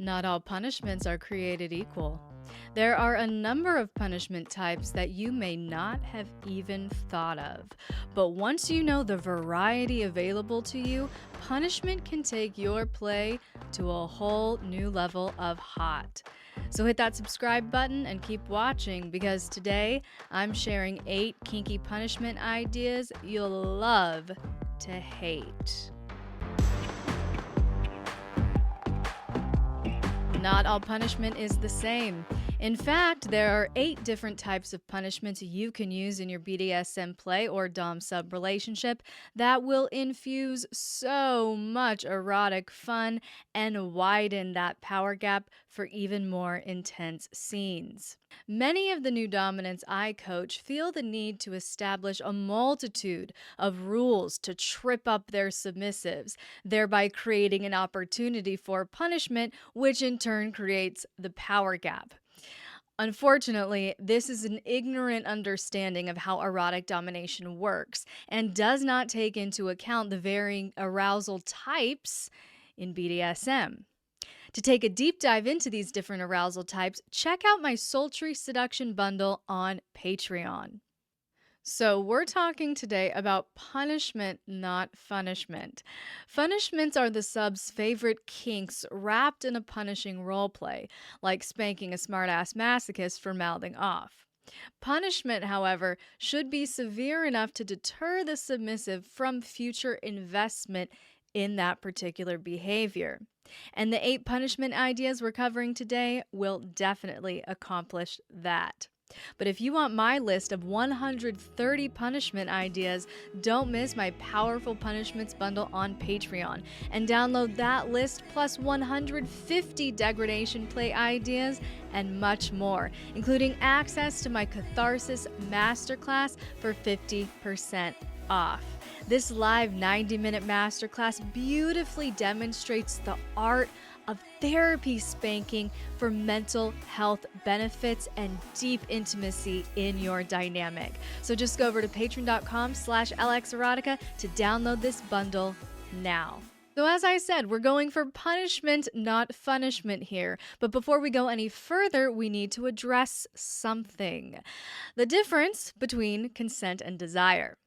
Not all punishments are created equal. There are a number of punishment types that you may not have even thought of. But once you know the variety available to you, punishment can take your play to a whole new level of hot. So hit that subscribe button and keep watching because today I'm sharing 8 kinky punishment ideas you'll love to hate. Not all punishment is the same. In fact, there are 8 different types of punishments you can use in your BDSM play or Dom-Sub relationship that will infuse so much erotic fun and widen that power gap for even more intense scenes. Many of the new dominants I coach feel the need to establish a multitude of rules to trip up their submissives, thereby creating an opportunity for punishment, which in turn creates the power gap. Unfortunately, this is an ignorant understanding of how erotic domination works and does not take into account the varying arousal types in BDSM. To take a deep dive into these different arousal types, check out my Sultry Seduction bundle on Patreon. So we're talking today about punishment, not funishment. Funishments are the sub's favorite kinks wrapped in a punishing roleplay, like spanking a smartass masochist for mouthing off. Punishment, however, should be severe enough to deter the submissive from future investment in that particular behavior. And the 8 punishment ideas we're covering today will definitely accomplish that. But if you want my list of 130 punishment ideas, don't miss my Powerful Punishments bundle on Patreon and download that list plus 150 degradation play ideas and much more, including access to my Catharsis Masterclass for 50% off. This live 90-minute masterclass beautifully demonstrates the art of therapy spanking for mental health benefits and deep intimacy in your dynamic. So just go over to patreon.com/lxerotica to download this bundle now. So as I said, we're going for punishment, not funishment here. But before we go any further, we need to address something. The difference between consent and desire.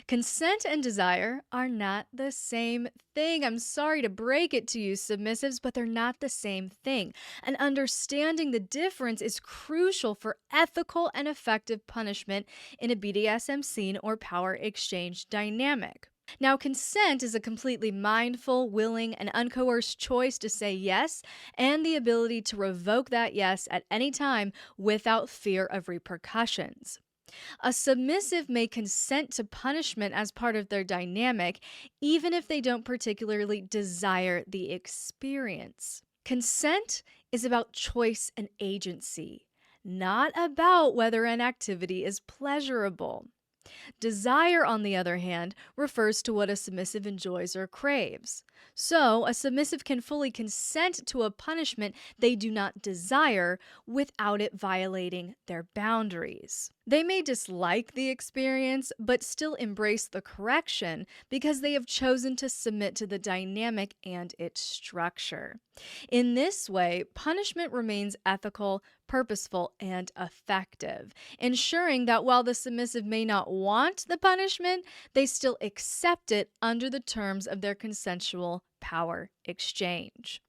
Consent and desire are not the same thing. I'm sorry to break it to you, submissives, but they're not the same thing. And understanding the difference is crucial for ethical and effective punishment in a BDSM scene or power exchange dynamic. Now, consent is a completely mindful, willing, and uncoerced choice to say yes, and the ability to revoke that yes at any time without fear of repercussions. A submissive may consent to punishment as part of their dynamic, even if they don't particularly desire the experience. Consent is about choice and agency, not about whether an activity is pleasurable. Desire, on the other hand, refers to what a submissive enjoys or craves. So, a submissive can fully consent to a punishment they do not desire without it violating their boundaries. They may dislike the experience, but still embrace the correction because they have chosen to submit to the dynamic and its structure. In this way, punishment remains ethical, purposeful, and effective, ensuring that while the submissive may not want the punishment, they still accept it under the terms of their consensual power exchange.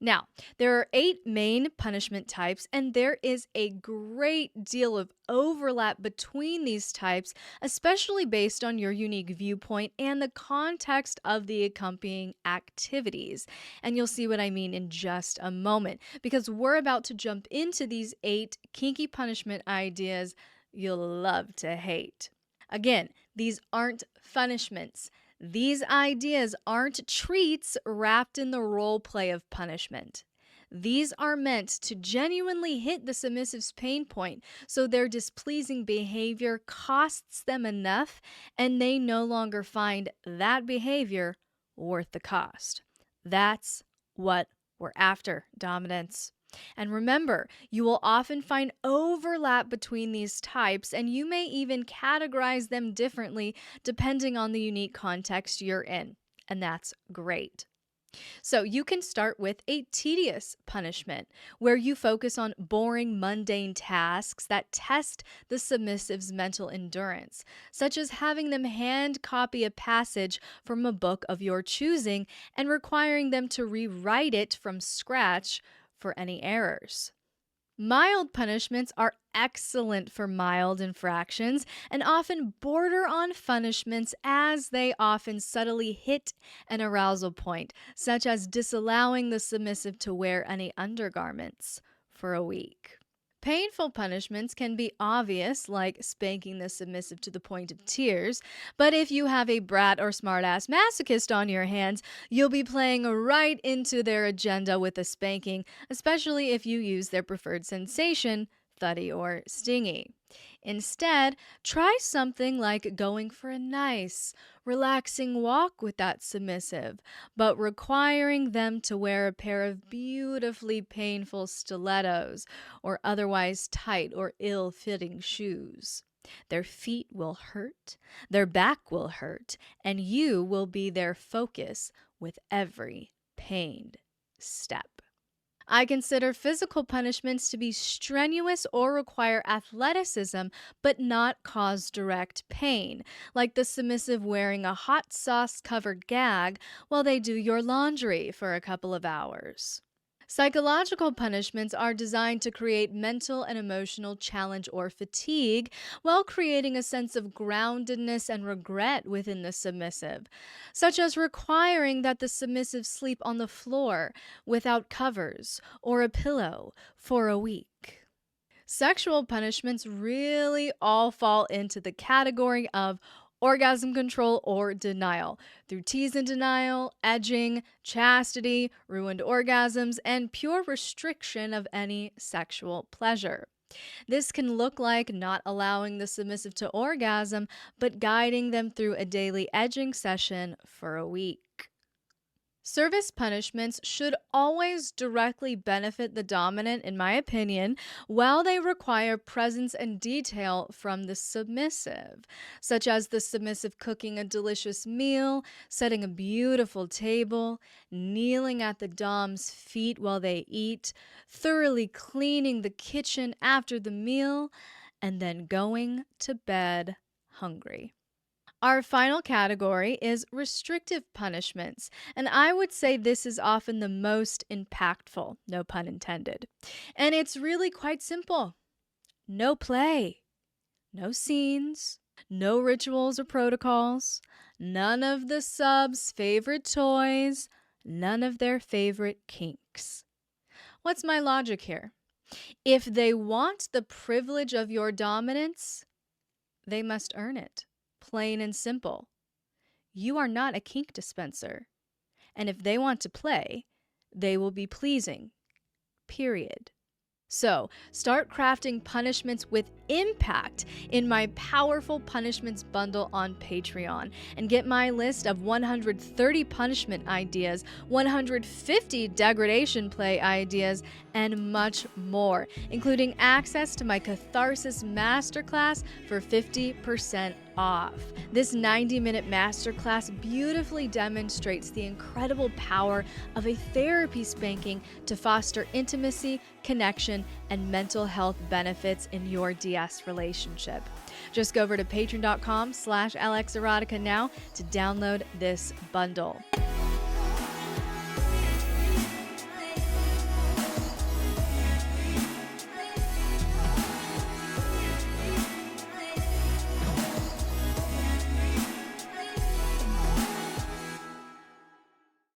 Now, there are 8 main punishment types, and there is a great deal of overlap between these types, especially based on your unique viewpoint and the context of the accompanying activities. And you'll see what I mean in just a moment, because we're about to jump into these 8 kinky punishment ideas you'll love to hate. Again, these aren't punishments. These ideas aren't treats wrapped in the role play of punishment. These are meant to genuinely hit the submissive's pain point so their displeasing behavior costs them enough and they no longer find that behavior worth the cost. That's what we're after, dominants. And remember, you will often find overlap between these types, and you may even categorize them differently depending on the unique context you're in. And that's great. So you can start with a tedious punishment, where you focus on boring, mundane tasks that test the submissive's mental endurance, such as having them hand copy a passage from a book of your choosing and requiring them to rewrite it from scratch for any errors. Mild punishments are excellent for mild infractions and often border on punishments, as they often subtly hit an arousal point, such as disallowing the submissive to wear any undergarments for a week. Painful punishments can be obvious, like spanking the submissive to the point of tears, but if you have a brat or smartass masochist on your hands, you'll be playing right into their agenda with a spanking, especially if you use their preferred sensation, thuddy or stingy. Instead, try something like going for a nice, relaxing walk with that submissive, but requiring them to wear a pair of beautifully painful stilettos or otherwise tight or ill-fitting shoes. Their feet will hurt, their back will hurt, and you will be their focus with every pained step. I consider physical punishments to be strenuous or require athleticism but not cause direct pain, like the submissive wearing a hot sauce covered gag while they do your laundry for a couple of hours. Psychological punishments are designed to create mental and emotional challenge or fatigue while creating a sense of groundedness and regret within the submissive, such as requiring that the submissive sleep on the floor without covers or a pillow for a week. Sexual punishments really all fall into the category of orgasm control or denial, through tease and denial, edging, chastity, ruined orgasms, and pure restriction of any sexual pleasure. This can look like not allowing the submissive to orgasm, but guiding them through a daily edging session for a week. Service punishments should always directly benefit the dominant, in my opinion, while they require presence and detail from the submissive, such as the submissive cooking a delicious meal, setting a beautiful table, kneeling at the dom's feet while they eat, thoroughly cleaning the kitchen after the meal, and then going to bed hungry. Our final category is restrictive punishments, and I would say this is often the most impactful, no pun intended. And it's really quite simple. No play, no scenes, no rituals or protocols, none of the subs' favorite toys, none of their favorite kinks. What's my logic here? If they want the privilege of your dominance, they must earn it. Plain and simple. You are not a kink dispenser. And if they want to play, they will be pleasing. Period. So, start crafting punishments with impact in my powerful punishments bundle on Patreon and get my list of 130 punishment ideas, 150 degradation play ideas, and much more, including access to my Catharsis Masterclass for 50% off. This 90-minute masterclass beautifully demonstrates the incredible power of a therapy spanking to foster intimacy, connection, and mental health benefits in your DS relationship. Just go over to patreon.com/LXerotica now to download this bundle.